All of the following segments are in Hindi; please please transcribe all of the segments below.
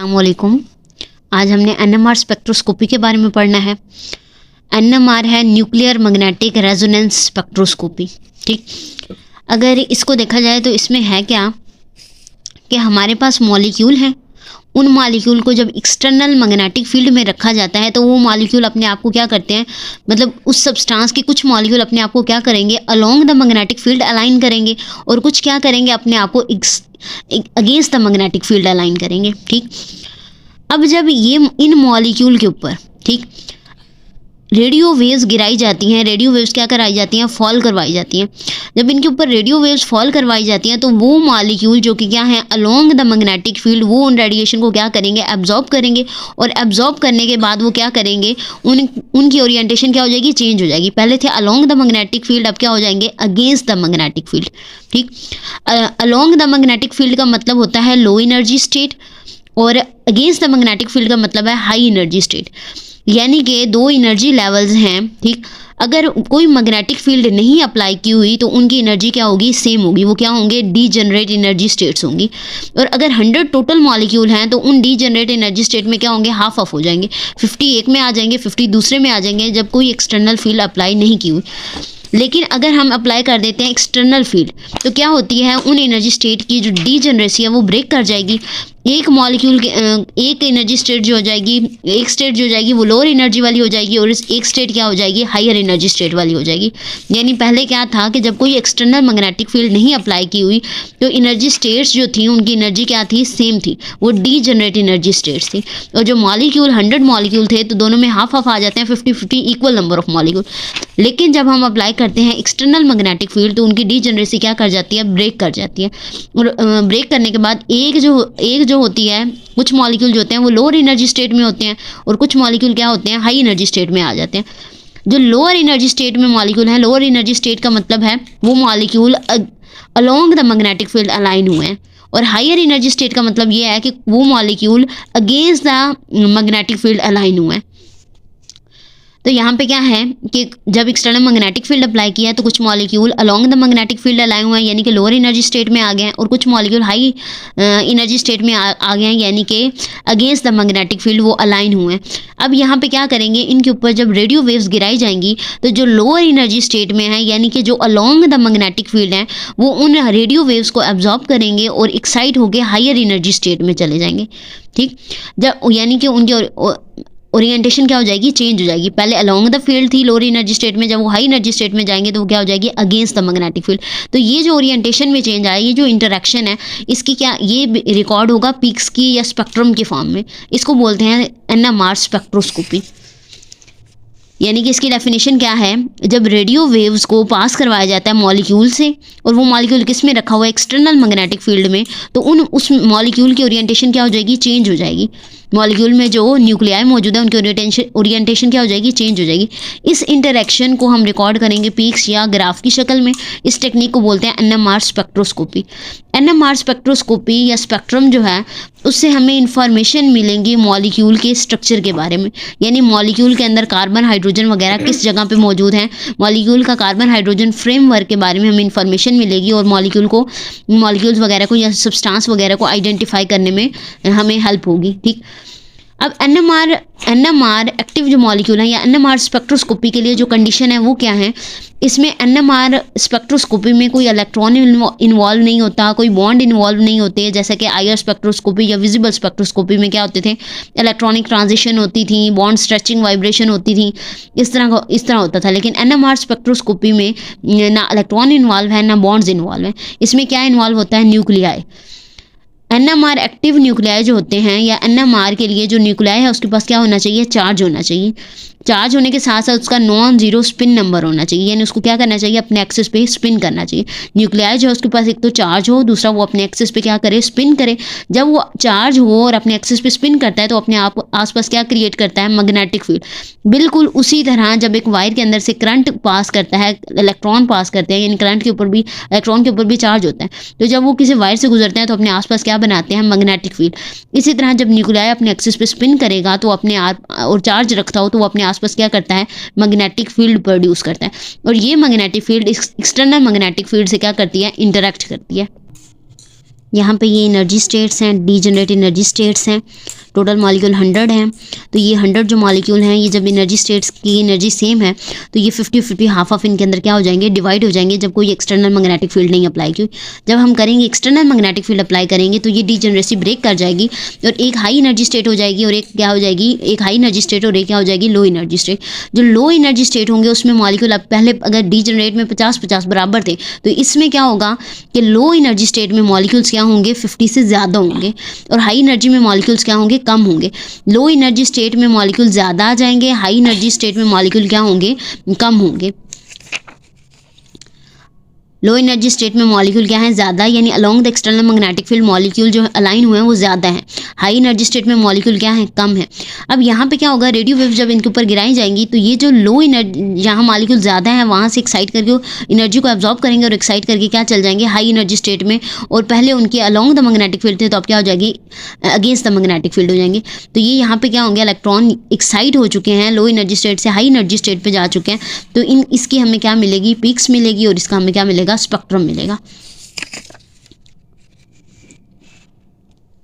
अस्सलामुअलैकुम। आज हमने एनएमआर स्पेक्ट्रोस्कोपी के बारे में पढ़ना है। एनएमआर है न्यूक्लियर मैग्नेटिक रेजोनेंस स्पेक्ट्रोस्कोपी। ठीक, अगर इसको देखा जाए तो इसमें है क्या कि हमारे पास मॉलिक्यूल हैं। उन मॉलिक्यूल को जब एक्सटर्नल मैग्नेटिक फील्ड में रखा जाता है तो वो मॉलिक्यूल अपने आप को क्या करते हैं, मतलब उस सब्सटेंस के कुछ मॉलिक्यूल अपने आप को क्या करेंगे, along the magnetic field align करेंगे, और कुछ क्या करेंगे, अपने आप को against the magnetic field align करेंगे। ठीक, अब जब ये इन मॉलिक्यूल के ऊपर ठीक रेडियो वेव्स गिराई जाती हैं, रेडियो वेव्स क्या कराई जाती हैं, फॉल करवाई जाती हैं। जब इनके ऊपर रेडियो वेव्स फॉल करवाई जाती हैं तो वो मॉलिक्यूल जो कि क्या है अलोंग द मैग्नेटिक फील्ड, वो उन रेडिएशन को क्या करेंगे, एब्जॉर्ब करेंगे, और एब्जॉर्ब करने के बाद वो क्या करेंगे, उनकी ओरिएंटेशन क्या हो जाएगी, चेंज हो जाएगी। पहले थे अलोंग द मैग्नेटिक फील्ड, अब क्या हो जाएंगे, अगेंस्ट द मैग्नेटिक फील्ड। ठीक, अलोंग द मैग्नेटिक फील्ड का मतलब होता है लो एनर्जी स्टेट, और अगेंस्ट द मैग्नेटिक फील्ड का मतलब है हाई एनर्जी स्टेट। यानी कि दो एनर्जी लेवल्स हैं। ठीक, अगर कोई मैग्नेटिक फील्ड नहीं अप्लाई की हुई तो उनकी एनर्जी क्या होगी, सेम होगी। वो क्या होंगे, डीजनरेट एनर्जी स्टेट्स होंगी। और अगर 100 टोटल मॉलिक्यूल हैं तो उन डीजनरेट एनर्जी स्टेट में क्या होंगे, हाफ ऑफ हो जाएंगे। 50 एक में आ जाएंगे, 50 दूसरे में आ जाएंगे, जब कोई एक्सटर्नल फील्ड अप्लाई नहीं की हुई। लेकिन अगर हम अप्लाई कर देते हैं एक्सटर्नल फील्ड तो क्या होती है, उन एनर्जी स्टेट की जो डीजनरेसी है वो ब्रेक कर जाएगी। एक मॉलिक्यूल के एक एनर्जी स्टेट जो हो जाएगी, एक स्टेट जो हो जाएगी वो लोअर एनर्जी वाली हो जाएगी, और एक स्टेट क्या हो जाएगी, हायर एनर्जी स्टेट वाली हो जाएगी। यानी पहले क्या था कि जब कोई एक्सटर्नल मैग्नेटिक फील्ड नहीं अप्लाई की हुई तो एनर्जी स्टेट्स जो थी उनकी एनर्जी क्या थी, सेम थी, वो डीजनरेट एनर्जी स्टेट्स थी। और जो मॉलिक्यूल 100 मॉलिक्यूल थे तो दोनों में हाफ हाफ आ जाते हैं, 50-50 इक्वल नंबर ऑफ मॉलिक्यूल। लेकिन जब हम अप्लाई करते हैं एक्सटर्नल मैग्नेटिक फील्ड तो उनकी डीजनरेसी क्या कर जाती है, ब्रेक कर जाती है। और ब्रेक करने के बाद एक जो होती है, कुछ मॉलिक्यूल जो होते हैं वो लोअर एनर्जी स्टेट में होते हैं, और कुछ मॉलिक्यूल क्या होते हैं, हाई एनर्जी स्टेट में आ जाते हैं। जो लोअर एनर्जी स्टेट में मॉलिक्यूल हैं, लोअर एनर्जी स्टेट का मतलब है वो molecule along the magnetic field align हुए हैं, और हायर एनर्जी स्टेट का मतलब ये है कि वो molecule against the magnetic field align हुए हैं। तो यहाँ पे क्या है कि जब एक्सटर्नल मैग्नेटिक फील्ड अप्लाई किया है तो कुछ molecule along the magnetic field align हुए हैं, यानी कि लोअर एनर्जी स्टेट में आ गए हैं, और कुछ मॉलिक्यूल हाई एनर्जी स्टेट में आ गए हैं, यानी कि अगेंस्ट द मैग्नेटिक फील्ड वो अलाइन हुए हैं। अब यहाँ पे क्या करेंगे, इनके ऊपर जब रेडियो वेव्स गिराई जाएंगी तो जो लोअर एनर्जी स्टेट में है, यानी कि जो अलोंग द मैग्नेटिक फील्ड है, वो उन रेडियो वेव्स को एब्जॉर्ब करेंगे और एक्साइट होकर हायर एनर्जी स्टेट में चले जाएंगे। ठीक, जब यानी कि उनके ओरिएंटेशन क्या हो जाएगी, चेंज हो जाएगी। पहले अलोंग द फील्ड थी लोअर एनर्जी स्टेट में, जब वो हाई एनर्जी स्टेट में जाएंगे तो वो क्या हो जाएगी, अगेंस्ट द मैग्नेटिक फील्ड। तो ये जो ओरिएंटेशन में चेंज आया, ये जो इंटरेक्शन है, इसकी क्या ये रिकॉर्ड होगा पीक्स की या स्पेक्ट्रम के फॉर्म में। इसको बोलते हैं एनएमआर स्पेक्ट्रोस्कोपी। यानी कि इसकी डेफिनेशन क्या है, जब रेडियो वेव्स को पास करवाया जाता है मॉलिक्यूल से, और वो मॉलिक्यूल किस में रखा हुआ है, एक्सटर्नल मैग्नेटिक फील्ड में, तो उस मॉलिक्यूल की ओरिएंटेशन क्या हो जाएगी, चेंज हो जाएगी। मॉलिक्यूल में जो न्यूक्लियाई मौजूद है उनकी ओरिएंटेशन क्या हो जाएगी, चेंज हो जाएगी। इस इंटरेक्शन को हम रिकॉर्ड करेंगे पीक्स या ग्राफ की शक्ल में। इस टेक्निक को बोलते हैं एनएमआर स्पेक्ट्रोस्कोपी। एनएमआर स्पेक्ट्रोस्कोपी या स्पेक्ट्रम जो है उससे हमें इंफॉर्मेशन मिलेंगी मॉलिक्यूल के स्ट्रक्चर के बारे में, यानी मॉलिक्यूल के अंदर कार्बन हाइड्रोजन वगैरह किस जगह पे मौजूद हैं, मॉलिक्यूल का कार्बन हाइड्रोजन फ्रेमवर्क के बारे में हमें इंफॉर्मेशन मिलेगी, और मॉलिक्यूल्स वगैरह को या सब्सटेंस वगैरह को आइडेंटिफाई करने में हमें हेल्प होगी। ठीक, अब एनएमआर एक्टिव जो मॉलिक्यूल है या एनएमआर स्पेक्ट्रोस्कोपी के लिए जो कंडीशन है वो क्या है, इसमें एनएमआर स्पेक्ट्रोस्कोपी में कोई इलेक्ट्रॉन इन्वॉल्व नहीं होता, कोई बॉन्ड इन्वॉल्व नहीं होते, जैसे कि आईआर स्पेक्ट्रोस्कोपी या विजिबल स्पेक्ट्रोस्कोपी में क्या होते थे, इलेक्ट्रॉनिक ट्रांजिशन होती थी, बॉन्ड स्ट्रेचिंग वाइब्रेशन होती थी, इस तरह होता था। लेकिन एनएमआर स्पेक्ट्रोस्कोपी में ना इलेक्ट्रॉन इन्वॉल्व है ना बॉन्ड्स इन्वॉल्व है। इसमें क्या इन्वॉल्व होता है, न्यूक्लियाई। एनएमआर एक्टिव न्यूक्लियाई जो होते हैं, या एनएमआर के लिए जो न्यूक्लियाई है उसके पास क्या होना चाहिए, चार्ज होना चाहिए। चार्ज होने के साथ साथ उसका नॉन जीरो स्पिन नंबर होना चाहिए, यानी उसको क्या करना चाहिए, अपने एक्सिस पे स्पिन करना चाहिए। न्यूक्लियाई जो है उसके पास एक तो चार्ज हो, दूसरा वो अपने एक्सिस पे क्या करे, स्पिन करे। जब वो चार्ज हो और अपने एक्सिस पे स्पिन करता है तो अपने आप आसपास क्या क्रिएट करता है, मैग्नेटिक फील्ड। बिल्कुल उसी तरह जब एक वायर के अंदर से करंट पास करता है, इलेक्ट्रॉन पास करते हैं, यानी करंट के ऊपर भी, इलेक्ट्रॉन के ऊपर भी चार्ज होता है, तो जब वो किसी वायर से गुजरते हैं तो अपने आसपास क्या बनाते हैं, मैग्नेटिक फील्ड। इसी तरह जब न्यूक्लियाई अपने एक्सिस पे स्पिन करेगा तो अपने आप, और चार्ज रखता हो तो वो अपने आसपास क्या करता है, मैग्नेटिक फील्ड प्रोड्यूस करता है। और ये magnetic field external magnetic field से क्या करती है, इंटरेक्ट करती है। यहाँ पे ये एनर्जी स्टेट्स हैं, डीजनरेट एनर्जी स्टेट्स हैं। टोटल मॉलिक्यूल 100 हैं। तो ये 100 जो मॉलिक्यूल हैं, ये जब एनर्जी स्टेट्स की एनर्जी सेम है तो ये 50-50 हाफ ऑफ इनके अंदर क्या हो जाएंगे, डिवाइड हो जाएंगे जब कोई एक्सटर्नल मैग्नेटिक फील्ड नहीं अप्लाई की। जब हम करेंगे एक्सटर्नल मैग्नेटिक फील्ड अप्लाई करेंगे तो ये डीजनरेसी ब्रेक कर जाएगी और एक हाई एनर्जी स्टेट हो जाएगी और एक क्या हो जाएगी, एक हाई एनर्जी स्टेट और एक क्या हो जाएगी, लो एनर्जी स्टेट। जो लो एनर्जी स्टेट होंगे उसमें मॉलिक्यूल अब पहले अगर डीजनरेट में 50-50 बराबर थे तो इसमें क्या होगा कि लो एनर्जी स्टेट में मॉलिक्यूल्स क्या होंगे, 50 से ज़्यादा होंगे और हाई एनर्जी में मॉलिक्यूल्स क्या होंगे, कम होंगे। लो एनर्जी स्टेट में मॉलिक्यूल ज़्यादा आ जाएंगे, हाई एनर्जी स्टेट में मॉलिक्यूल क्या होंगे, कम होंगे। लो एनर्जी स्टेट में मॉलिक्यूल क्या है, ज़्यादा, यानी along the external magnetic field molecule जो अलाइन हुए हैं वो ज़्यादा है। हाई एनर्जी स्टेट में मॉलिक्यूल क्या है, कम है। अब यहाँ पे क्या होगा, रेडियो वेव्स जब इनके ऊपर गिराई जाएंगी तो ये जो लो एनर्जी, जहाँ मॉलिक्यूल ज़्यादा है वहाँ से एक्साइट करके एनर्जी को एब्जॉर्ब करेंगे और एक्साइट करके क्या चल जाएंगे, हाई एनर्जी स्टेट में। और पहले उनके अलोंग द मैग्नेटिक फील्ड थे तो अब क्या हो जाएगी, अगेंस्ट द मैग्नेटिक फील्ड हो जाएंगे। तो ये यहाँ पे क्या होंगे, इलेक्ट्रॉन एक्साइट हो चुके हैं, लो एनर्जी स्टेट से हाई एनर्जी स्टेट पे जा चुके हैं। तो इसकी हमें क्या मिलेगी, पीक्स मिलेगी और इसका हमें क्या मिलेगा, स्पेक्ट्रम मिलेगा।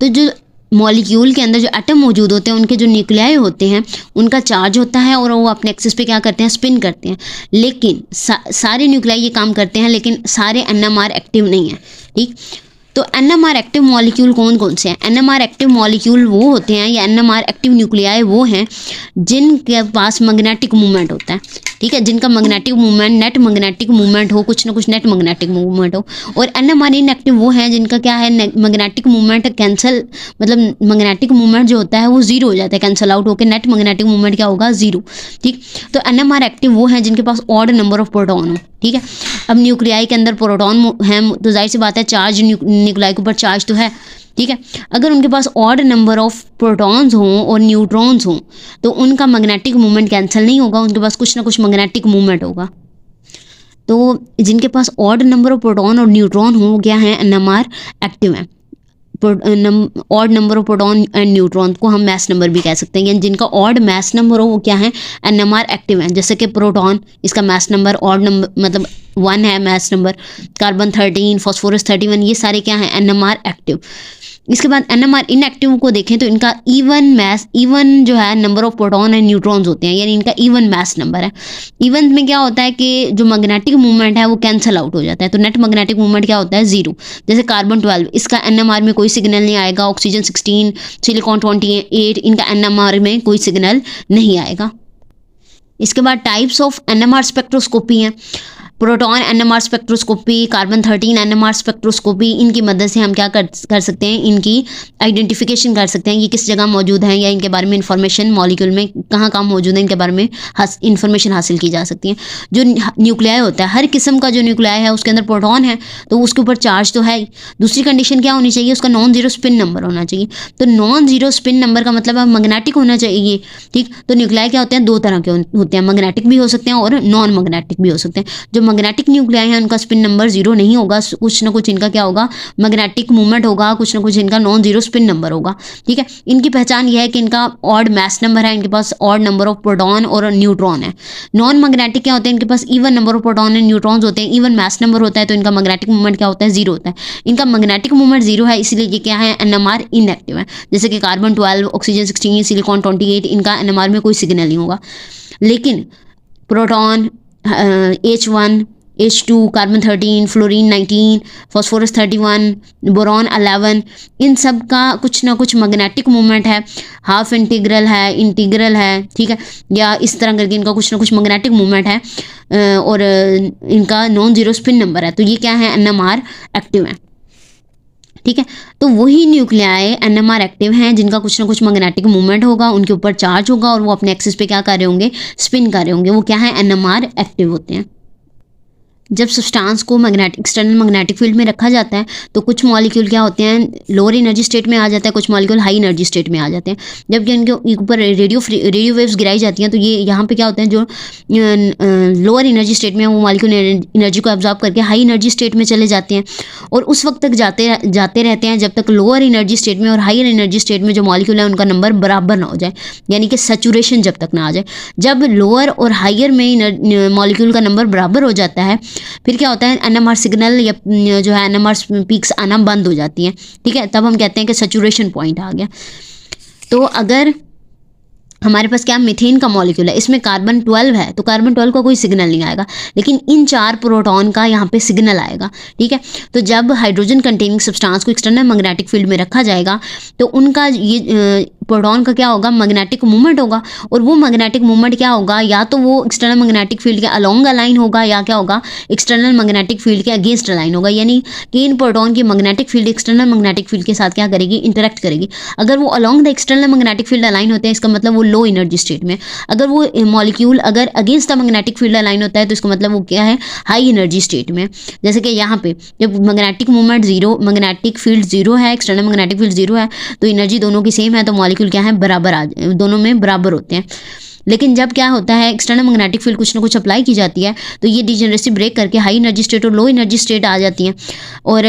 तो जो मॉलिक्यूल के अंदर जो एटम मौजूद होते हैं उनके जो न्यूक्लियाई होते हैं उनका चार्ज होता है और वो अपने एक्सिस पे क्या करते हैं, स्पिन करते हैं। लेकिन सारे न्यूक्लियाई ये काम करते हैं लेकिन सारे एनएमआर एक्टिव नहीं है। ठीक, तो एनएमआर एक्टिव मॉलिक्यूल कौन कौन से हैं? एनएमआर एक्टिव मॉलिक्यूल वो होते हैं या एनएमआर एक्टिव न्यूक्लियाई वो हैं जिनके पास मैग्नेटिक मूवमेंट होता है। ठीक है, जिनका magnetic movement, net magnetic movement हो, कुछ ना कुछ नेट मैग्नेटिक मूवमेंट हो। और एनएमआर इनएक्टिव वो हैं जिनका क्या है, मैग्नेटिक मूवमेंट कैंसिल, मतलब मैग्नेटिक मूवमेंट जो होता है वो जीरो हो जाता है, कैंसिल आउट होकर नेट मैग्नेटिक मूवमेंट क्या होगा, जीरो। ठीक, तो एनएमआर एक्टिव वो हैं जिनके पास ऑड नंबर ऑफ प्रोटॉन हो। ठीक है, अब न्यूक्लियाई के अंदर प्रोटॉन हैं तो जाहिर सी बात है चार्ज, न्यूक्लियाई के ऊपर चार्ज तो है। ठीक है, अगर उनके पास ऑड नंबर ऑफ प्रोटॉन्स हों और न्यूट्रॉन्स हों तो उनका मैग्नेटिक मूवमेंट कैंसिल नहीं होगा, उनके पास कुछ ना कुछ मैग्नेटिक मूवमेंट होगा। तो जिनके पास ऑड नंबर ऑफ प्रोटॉन और न्यूट्रॉन हो क्या है, एनएमआर एक्टिव है। Odd number of proton and neutron को हम मैस नंबर भी कह सकते हैं, यानी जिनका ऑड मैस नंबर हो वो क्या है, एनएमआर एक्टिव है। जैसे कि प्रोटॉन, इसका मैस नंबर ऑड नंबर मतलब 1 है मैस नंबर, कार्बन 13, फॉस्फोरस 31, ये सारे क्या हैं, एनएमआर एक्टिव। इसके बाद एनएमआर इनएक्टिव को देखें तो इनका इवन मैस, इवन जो है number of proton and neutrons होते हैं, यानी इनका इवन मैस नंबर है। इवन में क्या होता है कि जो मैग्नेटिक मूवमेंट है वो कैंसिल आउट हो जाता है, तो नेट मैग्नेटिक मूवमेंट क्या होता है, जीरो। जैसे कार्बन 12, इसका एनएमआर में कोई सिग्नल नहीं आएगा। ऑक्सीजन 16, सिलिकॉन 28, इनका एनएमआर में कोई सिग्नल नहीं आएगा। इसके बाद टाइप्स ऑफ एनएमआर स्पेक्ट्रोस्कोपी हैं। Proton NMR spectroscopy, carbon 13 NMR spectroscopy, इनकी मदद से हम क्या कर सकते हैं, इनकी आइडेंटिफिकेशन कर सकते हैं ये किस जगह मौजूद हैं, या इनके बारे में इंफॉर्मेशन मॉलिक्यूल में कहाँ मौजूद है, इनके बारे में इंफॉर्मेशन हासिल की जा सकती है। जो न्यूक्लियाई होता है, हर किस्म का जो न्यूक्लियाई है उसके अंदर प्रोटॉन है तो उसके ऊपर चार्ज तो है। दूसरी कंडीशन क्या होनी चाहिए, उसका नॉन जीरो स्पिन नंबर होना चाहिए। तो नॉन जीरो स्पिन नंबर का मतलब मैग्नेटिक होना चाहिए। ठीक, तो न्यूक्लियाई क्या होते हैं, दो तरह के होते हैं, मैग्नेटिक भी हो सकते हैं और नॉन मैग्नेटिक भी हो सकते हैं। जो मैग्नेटिक न्यूक्लियाई हैं उनका स्पिन नंबर जीरो नहीं होगा, कुछ ना कुछ इनका क्या होगा, मैग्नेटिक मूवमेंट होगा, कुछ ना कुछ इनका नॉन जीरो स्पिन नंबर होगा। ठीक है, इनकी पहचान यह है कि इनका ऑड मैस नंबर है, इनके पास ऑड नंबर ऑफ प्रोटॉन और न्यूट्रॉन है। नॉन मैग्नेटिक क्या होते हैं, इनके पास even number of proton and neutrons होते हैं, इवन मैस नंबर होता है तो इनका मैग्नेटिक मूवमेंट क्या होता है, जीरो होता है। इनका मैग्नेटिक मूवमेंट जीरो है इसलिए ये क्या है, एनएमआर इनएक्टिव है। जैसे कि कार्बन 12, ऑक्सीजन 16, सिलिकॉन 28, इनका एनएमआर में कोई सिग्नल नहीं होगा। लेकिन proton H1, H2, carbon 13, fluorine 19, phosphorus 31, boron 11, इन सब का कुछ ना कुछ मैग्नेटिक मूवमेंट है, हाफ इंटीग्रल है, ठीक है, या इस तरह करके इनका कुछ ना कुछ मैग्नेटिक मूवमेंट है और इनका नॉन जीरो स्पिन नंबर है। तो ये क्या है, एनएमआर एक्टिव है। ठीक है, तो वही न्यूक्लियाई एनएमआर एक्टिव हैं जिनका कुछ ना कुछ मैग्नेटिक मूवमेंट होगा, उनके ऊपर चार्ज होगा और वो अपने एक्सिस पे क्या कर रहे होंगे, स्पिन कर रहे होंगे, वो क्या है, एनएमआर एक्टिव होते हैं। जब सब्सटेंस को एक्सटर्नल मैग्नेटिक फील्ड में रखा जाता है तो कुछ मॉलिक्यूल क्या होते हैं, लोअर एनर्जी स्टेट में आ जाता है, कुछ मॉलिक्यूल हाई एनर्जी स्टेट में आ जाते हैं। जब इनके ऊपर रेडियो वेव्स गिराई जाती हैं तो ये यहाँ पे क्या होते हैं, जो लोअर एनर्जी स्टेट में वो मॉलिक्यूल एनर्जी को एब्जॉर्ब करके हाई एनर्जी स्टेट में चले जाते हैं और उस वक्त तक जाते रहते हैं जब तक लोअर एनर्जी स्टेट में और हायर एनर्जी स्टेट में जो मॉलिक्यूल है उनका नंबर बराबर ना हो जाए, यानी कि सैचुरेशन जब तक ना आ जाए। जब लोअर और हायर में मॉलिक्यूल का नंबर बराबर हो जाता है फिर क्या होता है, NMR सिग्नल या जो है NMR पीक्स आना बंद हो जाती हैं, ठीक है, तब हम कहते हैं कि सैचुरेशन पॉइंट आ गया। तो अगर हमारे पास क्या मीथेन का मॉलिक्यूल है, इसमें कार्बन 12 है, तो कार्बन 12 का कोई सिग्नल नहीं आएगा, लेकिन इन 4 प्रोटॉन का यहाँ पे सिग्नल आएगा, ठीक है। तो जब हाइड्रोजन कंटेनिंग सब्सटेंस को एक्सटर्नल मैग्नेटिक फील्ड में रखा जाएगा तो उनका ये प्रोटॉन का क्या होगा, मैग्नेटिक मूवमेंट होगा, और वो मैग्नेटिक मूवमेंट क्या होगा, या तो वो एक्सटर्नल मैग्नेटिक फील्ड के अलोंग अलाइन होगा, या क्या होगा, एक्सटर्नल मैग्नेटिक फील्ड के अगेंस्ट अलाइन होगा, यानी कि इन प्रोटॉन की magnetic field external magnetic field के साथ क्या करेगी, इंटरेक्ट करेगी। अगर वो along the external magnetic field align होते हैं, इसका मतलब वो लो एनर्जी स्टेट में। अगर वो मॉलिक्यूल अगर against the magnetic field align होता है तो इसका मतलब वो क्या है, हाई एनर्जी स्टेट में। जैसे कि यहाँ पे जब magnetic movement zero, magnetic field zero है, एक्सटर्नल मैग्नेटिक फील्ड जीरो है, तो एनर्जी दोनों की सेम है, तो मॉलिक्यूल क्या है, बराबर दोनों में बराबर होते हैं। लेकिन जब क्या होता है, एक्सटर्नल मैग्नेटिक फील्ड कुछ ना कुछ अप्लाई की जाती है, तो ये डिजेनरेसी ब्रेक करके हाई एनर्जी स्टेट और लो एनर्जी स्टेट आ जाती हैं। और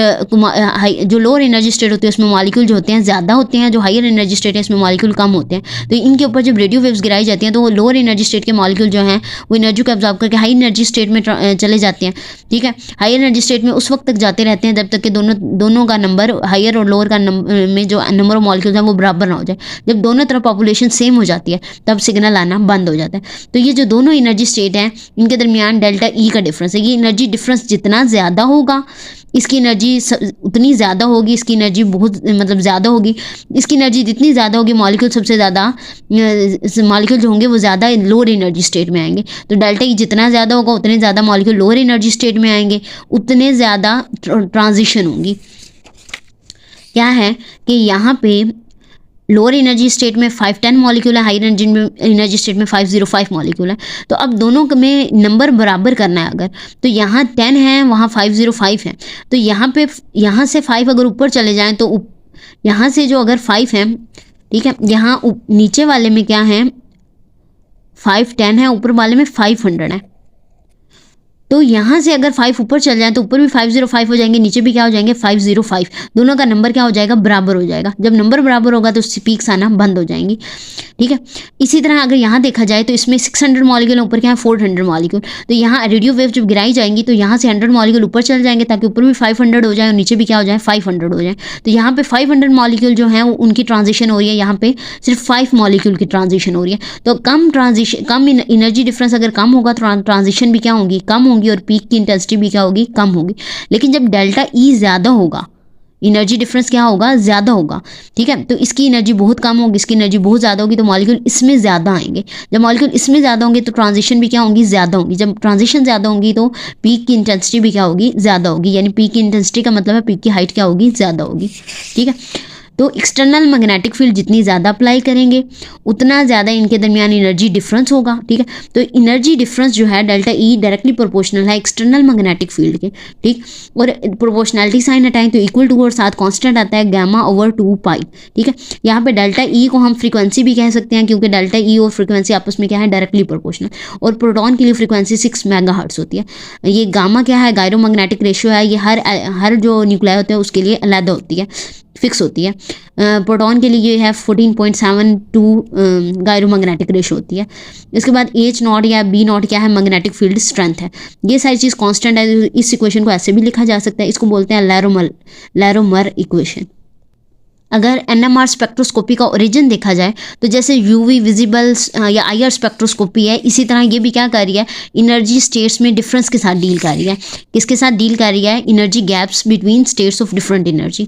जो लोअर एनर्जी स्टेट होती है उसमें मॉलिक्यूल जो होते हैं ज़्यादा होते हैं, जो हायर एनर्जी स्टेट है इसमें मॉलिक्यूल कम होते हैं। तो इनके ऊपर जब रेडियो वेव्स गिराई जाती हैं तो वो लोअर एनर्जी स्टेट के मॉलिक्यूल जो हैं वो एनर्जी को एब्जॉर्ब करके हाई एनर्जी स्टेट में चले जाते हैं, ठीक है। हाई एनर्जी स्टेट में उस वक्त तक जाते रहते हैं जब तक कि दोनों का नंबर, हायर और लोअर का में जो नंबर ऑफ मॉलिक्यूल्स हैं वो बराबर ना हो जाए। जब दोनों तरफ पॉपुलेशन सेम हो जाती है तब सिग्नल आना बंद हो जाता है। तो ये जो दोनों एनर्जी स्टेट हैं इनके दरमियान डेल्टा ई का डिफरेंस है। ये एनर्जी डिफरेंस जितना ज़्यादा होगा इसकी एनर्जी उतनी ज़्यादा होगी, इसकी एनर्जी बहुत मतलब ज़्यादा होगी। इसकी एनर्जी जितनी ज़्यादा होगी, मॉलिक्यूल सबसे ज़्यादा मॉलिक्यूल जो होंगे वो ज़्यादा लोअर एनर्जी स्टेट में आएंगे। तो डेल्टा ई जितना ज़्यादा होगा उतने ज़्यादा मॉलिक्यूल लोअर एनर्जी स्टेट में आएंगे, उतने ज़्यादा ट्रांजिशन होंगी। क्या है कि यहाँ पे लोअर एनर्जी स्टेट में 510 मॉलिक्यूल है, हाई एनर्जी स्टेट में 505 मॉलिक्यूल है। तो अब दोनों में नंबर बराबर करना है अगर, तो यहाँ 10 है, वहाँ 505 है। तो यहाँ से 5 अगर ऊपर चले जाएं तो यहाँ से जो अगर 5 है, ठीक है, यहाँ नीचे वाले में क्या है 510 है, ऊपर वाले में 500 है। तो यहाँ से अगर 5 ऊपर चल जाए तो ऊपर भी 505 हो जाएंगे, नीचे भी क्या हो जाएंगे 505। दोनों का नंबर क्या हो जाएगा, बराबर हो जाएगा। जब नंबर बराबर होगा तो पीक्स आना बंद हो जाएंगी, ठीक है। इसी तरह अगर यहाँ देखा जाए तो इसमें 600 मॉलिक्यूल, ऊपर क्या है 400 मॉलिक्यूल। तो यहाँ रेडियो वेव जब गिराई जाएंगी तो यहाँ से 100 मॉलिक्यूल ऊपर चल जाएंगे ताकि ऊपर भी 500 हो जाए और नीचे भी क्या हो जाए 500 हो जाए। तो यहाँ पे 500 मॉलिक्यूल जो है उनकी ट्रांजिशन हो रही है, यहाँ पे सिर्फ 5 मॉलिक्यूल की ट्रांजिशन हो रही है। तो कम एनर्जी डिफरेंस अगर कम होगा तो ट्रांजिशन भी क्या होगी, कम होगी, और पीक की इंटेंसिटी भी क्या होगी, कम होगी। लेकिन जब डेल्टा ई ज़्यादा होगा, एनर्जी डिफरेंस क्या होगा, ज़्यादा होगा, ठीक है, तो इसकी एनर्जी बहुत कम होगी, इसकी एनर्जी बहुत ज़्यादा होगी, तो मॉलिक्यूल इसमें ज़्यादा आएंगे। जब मॉलिक्यूल इसमें ज़्यादा होंगे तो ट्रांजिशन भी क्या होंगी, ज़्यादा होंगी। जब ट्रांजिशन ज़्यादा होंगी तो पीक की इंटेंसिटी भी क्या होगी, ज़्यादा होगी। यानी पीक की इंटेंसिटी का मतलब है पीक की हाइट क्या होगी, ज़्यादा होगी, ठीक है। तो एक्सटर्नल मैग्नेटिक फील्ड जितनी ज़्यादा अप्लाई करेंगे उतना ज़्यादा इनके दरमियान एनर्जी डिफरेंस होगा, ठीक है। तो एनर्जी डिफरेंस जो है डेल्टा ई डायरेक्टली प्रोपोर्शनल है एक्सटर्नल मैग्नेटिक फील्ड के, ठीक। और प्रोपोर्शनैलिटी साइन हटाएं तो इक्वल टू और साथ कांस्टेंट आता है गामा ओवर 2 पाई, ठीक है। यहाँ पे डेल्टा ई को हम फ्रीक्वेंसी भी कह सकते हैं क्योंकि डेल्टा ई और फ्रीक्वेंसी आपस में क्या है, डायरेक्टली प्रोपोर्शनल। और प्रोटॉन के लिए फ्रीक्वेंसी 6 मेगाहर्ट्ज होती है। ये गामा क्या है, गायरोमैग्नेटिक रेशियो है। ये हर जो न्यूक्लियाई होते हैं उसके लिए अलग होती है, फिक्स होती है। प्रोटॉन के लिए ये है 14.72 गायरोमैग्नेटिक रेशियो होती है। इसके बाद H नॉट या B नॉट क्या है, मैग्नेटिक फील्ड स्ट्रेंथ है। ये सारी चीज़ कांस्टेंट है। इस इक्वेशन को ऐसे भी लिखा जा सकता है, इसको बोलते हैं लैरोमर इक्वेशन। अगर NMR स्पेक्ट्रोस्कोपी का ओरिजिन देखा जाए तो जैसे UV विजिबल या IR स्पेक्ट्रोस्कोपी है, इसी तरह ये भी क्या कर रही है, एनर्जी स्टेट्स में डिफरेंस के साथ डील कर रही है। किसके साथ डील कर रही है, energy gaps between states of different energy.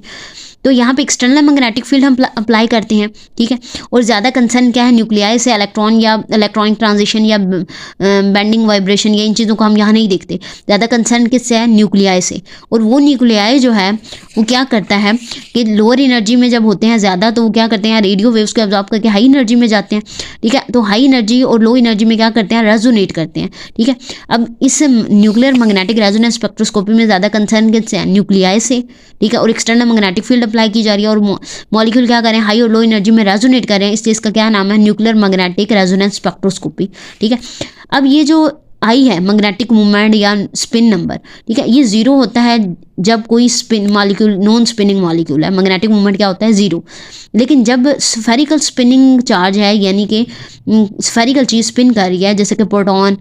तो यहाँ पे एक्सटर्नल मैग्नेटिक फील्ड हम अप्लाई करते हैं, ठीक है। और ज़्यादा कंसर्न क्या है, न्यूक्लियाई से इलेक्ट्रॉन या इलेक्ट्रॉनिक ट्रांजिशन या बेंडिंग वाइब्रेशन या इन चीज़ों को हम यहाँ नहीं देखते। ज़्यादा कंसर्न किससे है, न्यूक्लियाई से। और वो न्यूक्लियाई जो है वो क्या करता है कि लोअर एनर्जी में जब होते हैं ज़्यादा तो वो क्या करते हैं, रेडियो वेव्स को एब्जॉर्ब करके हाई एनर्जी में जाते हैं, ठीक है। तो हाई एनर्जी और लो एनर्जी में क्या करते हैं, रेजोनेट करते हैं, ठीक है। अब इस न्यूक्लियर मैग्नेटिक रेजोनेंस स्पेक्ट्रोस्कोपी में ज़्यादा कंसर्न किससे है, न्यूक्लियाई से, ठीक है। और एक्सटर्नल मैग्नेटिक फील्ड अप्लाई की जा रही है और मॉलिक्यूल क्या कर रहे हैं, हाई और लो एनर्जी में रेजोनेट कर रहे हैं, इसलिए इसका क्या नाम है, न्यूक्लियर मैग्नेटिक रेजोनेंस स्पेक्ट्रोस्कोपी, ठीक है। अब ये जो आई है मैग्नेटिक मूवमेंट या स्पिन नंबर, ठीक है, ये 0 होता है जब कोई spin molecule non spinning molecule है, मैग्नेटिक मूवमेंट क्या होता है 0। लेकिन जब स्फेरिकल स्पिनिंग चार्ज है, यानी कि स्फेरिकल चीज़ स्पिन कर रही है, जैसे कि प्रोटॉन,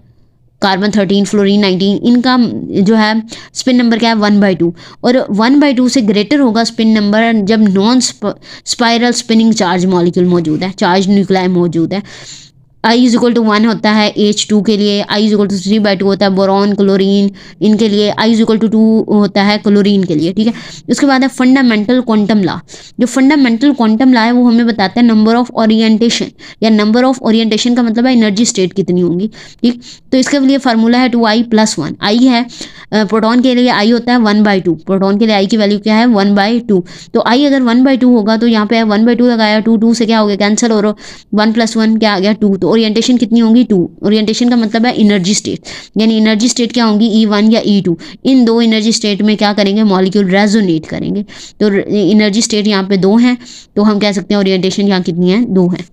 कार्बन 13, फ्लोरीन 19, इनका जो है स्पिन नंबर क्या है 1/2, और 1/2 से ग्रेटर होगा स्पिन नंबर जब non spiral spinning charge molecule मौजूद है, चार्ज न्यूक्लियाई मौजूद है। I इज इक्वल टू 1 होता है H2 के लिए, I इज इक्वल टू 3/2 होता है बोरॉन क्लोरीन, इनके लिए I इज इक्वल टू 2 होता है क्लोरीन के लिए, ठीक है। उसके बाद है फंडामेंटल क्वांटम लॉ। जो फंडामेंटल क्वांटम लॉ है वो हमें बताता है नंबर ऑफ ओरिएंटेशन, या नंबर ऑफ ओरिएंटेशन का मतलब है एनर्जी स्टेट कितनी होंगी, ठीक। तो इसके लिए फार्मूला है 2I+1। I है प्रोटॉन के लिए I होता है 1/2, प्रोटॉन के लिए I की वैल्यू क्या है 1/2। तो I अगर 1/2 होगा तो यहाँ पे 1/2 लगाया, 2 से क्या हो गया कैंसिल, और 1+1 क्या आ गया 2। तो ओरिएंटेशन कितनी होंगी 2। ओरिएंटेशन का मतलब है एनर्जी स्टेट, यानी एनर्जी स्टेट क्या होंगी E1 या E2। इन दो एनर्जी स्टेट में क्या करेंगे मॉलिक्यूल रेजोनेट करेंगे। तो एनर्जी स्टेट यहाँ पे 2 हैं, तो हम कह सकते हैं ओरिएंटेशन यहाँ कितनी है 2 है।